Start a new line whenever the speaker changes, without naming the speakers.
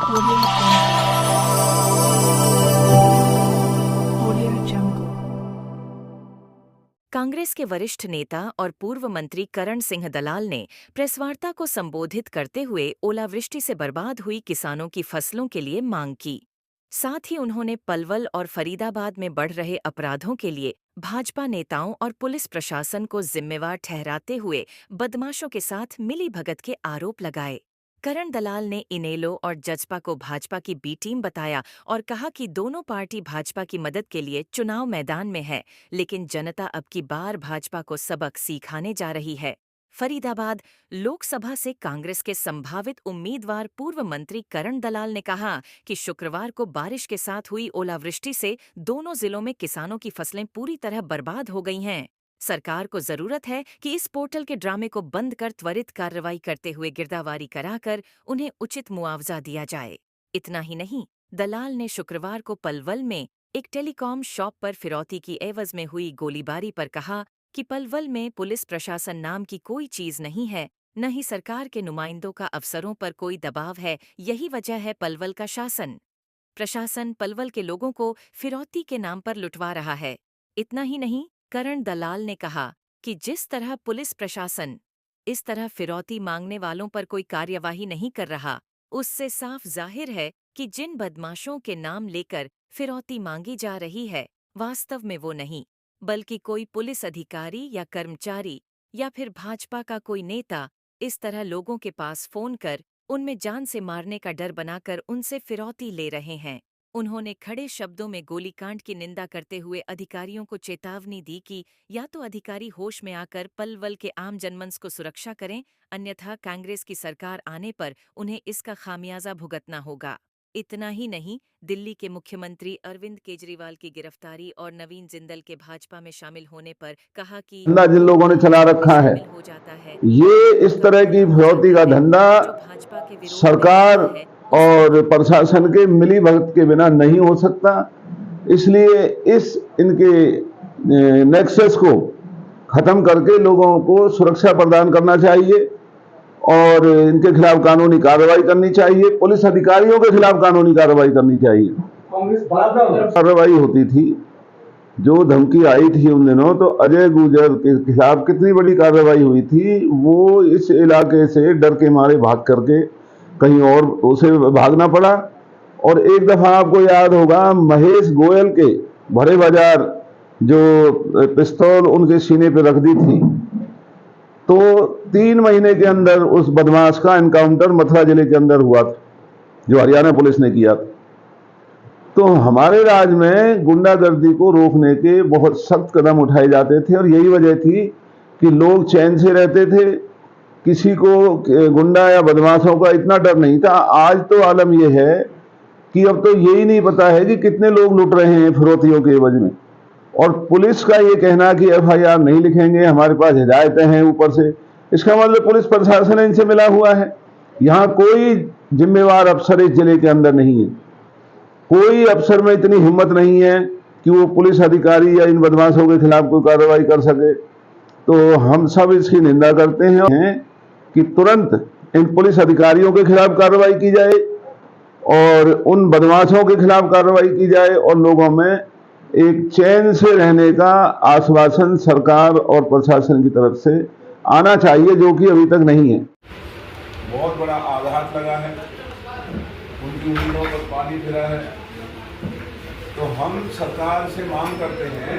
Audio Jungle.
Congress के वरिष्ठ नेता और पूर्व मंत्री करण सिंह दलाल ने प्रेसवार्ता को संबोधित करते हुए ओलावृष्टि से बर्बाद हुई किसानों की फसलों के लिए मांग की। साथ ही उन्होंने पलवल और फरीदाबाद में बढ़ रहे अपराधों के लिए भाजपा नेताओं और पुलिस प्रशासन को जिम्मेवार ठहराते हुए बदमाशों के साथ मिलीभगत के आरोप लगाए। करण दलाल ने इनेलो और जजपा को भाजपा की बी टीम बताया और कहा कि दोनों पार्टी भाजपा की मदद के लिए चुनाव मैदान में है, लेकिन जनता अब की बार भाजपा को सबक सिखाने जा रही है। फरीदाबाद लोकसभा से कांग्रेस के संभावित उम्मीदवार पूर्व मंत्री करण दलाल ने कहा कि शुक्रवार को बारिश के साथ हुई ओलावृष्टि से दोनों जिलों में किसानों की फसलें पूरी तरह बर्बाद हो गई हैं। सरकार को जरूरत है कि इस पोर्टल के ड्रामे को बंद कर त्वरित कार्रवाई करते हुए गिरदावरी कराकर उन्हें उचित मुआवजा दिया जाए। इतना ही नहीं, दलाल ने शुक्रवार को पलवल में एक टेलीकॉम शॉप पर फिरौती की एवज में हुई गोलीबारी पर कहा कि पलवल में पुलिस प्रशासन नाम की कोई चीज नहीं है, न ही सरकार के नुमाइंदों का अफसरों पर कोई दबाव है। यही वजह है पलवल का प्रशासन पलवल के लोगों को फिरौती के नाम पर लुटवा रहा है। इतना ही नहीं, करण दलाल ने कहा कि जिस तरह पुलिस प्रशासन इस तरह फिरौती मांगने वालों पर कोई कार्यवाही नहीं कर रहा, उससे साफ जाहिर है कि जिन बदमाशों के नाम लेकर फिरौती मांगी जा रही है, वास्तव में वो नहीं, बल्कि कोई पुलिस अधिकारी या कर्मचारी या फिर भाजपा का कोई नेता इस तरह लोगों के पास फोन कर उनमें जान से मारने का डर बनाकर उनसे फिरौती ले रहे हैं। उन्होंने खड़े शब्दों में गोलीकांड की निंदा करते हुए अधिकारियों को चेतावनी दी कि या तो अधिकारी होश में आकर पलवल के आम जनमानस को सुरक्षा करें, अन्यथा कांग्रेस की सरकार आने पर उन्हें इसका खामियाजा भुगतना होगा। इतना ही नहीं, दिल्ली के मुख्यमंत्री अरविंद केजरीवाल की गिरफ्तारी और नवीन जिंदल के भाजपा में शामिल होने पर कहा कि
धंधा जिन लोगों ने चला रखा है,
हो जाता है
ये इस तरह की फिरौती का धंधा
जो भाजपा के विरोध
सरकार
है,
और प्रशासन के मिली भगत के बिना नहीं हो सकता। इसलिए इस इनके नेक्सस को खत्म करके लोगों को सुरक्षा प्रदान करना चाहिए और इनके खिलाफ कानूनी कार्रवाई करनी चाहिए। पुलिस अधिकारियों के खिलाफ कानूनी कार्रवाई करनी चाहिए। कार्रवाई होती थी, जो धमकी आई थी उन दिनों, तो अजय गुर्जर के खिलाफ कितनी बड़ी कार्रवाई हुई थी। वो इस इलाके से डर के मारे भाग करके कहीं और उसे भागना पड़ा। और एक दफा आपको याद होगा, महेश गोयल के भरे बाजार जो पिस्तौल उनके सीने पे रख दी थी, तो 3 महीने के अंदर उस बदमाश का एनकाउंटर मथुरा जिले के अंदर हुआ था, जो हरियाणा पुलिस ने किया था। तो हमारे राज्य में गुंडागर्दी को रोकने के बहुत सख्त कदम उठाए जाते थे और यही वजह थी कि लोग चैन से रहते थे, किसी को गुंडा या बदमाशों का इतना डर नहीं था। आज तो आलम यह है कि अब तो यही नहीं पता है कि कितने लोग लुट रहे हैं फिरौतियों के एवज में। और पुलिस का ये कहना कि FIR नहीं लिखेंगे, हमारे पास हिदायतें हैं ऊपर से, इसका मतलब पुलिस प्रशासन इनसे मिला हुआ है। यहाँ कोई जिम्मेवार अफसर इस जिले के अंदर नहीं है। कोई अफसर में इतनी हिम्मत नहीं है कि वो पुलिस अधिकारी या इन बदमाशों के खिलाफ कोई कार्रवाई कर सके। तो हम सब इसकी निंदा करते हैं कि तुरंत इन पुलिस अधिकारियों के खिलाफ कार्रवाई की जाए और उन बदमाशों के खिलाफ कार्रवाई की जाए और लोगों में एक चैन से रहने का आश्वासन सरकार और प्रशासन की तरफ से आना चाहिए, जो कि अभी तक नहीं है।
बहुत बड़ा आघात लगा है, उनकी उम्मीदों पर पानी फिरा है। तो हम सरकार से मांग करते हैं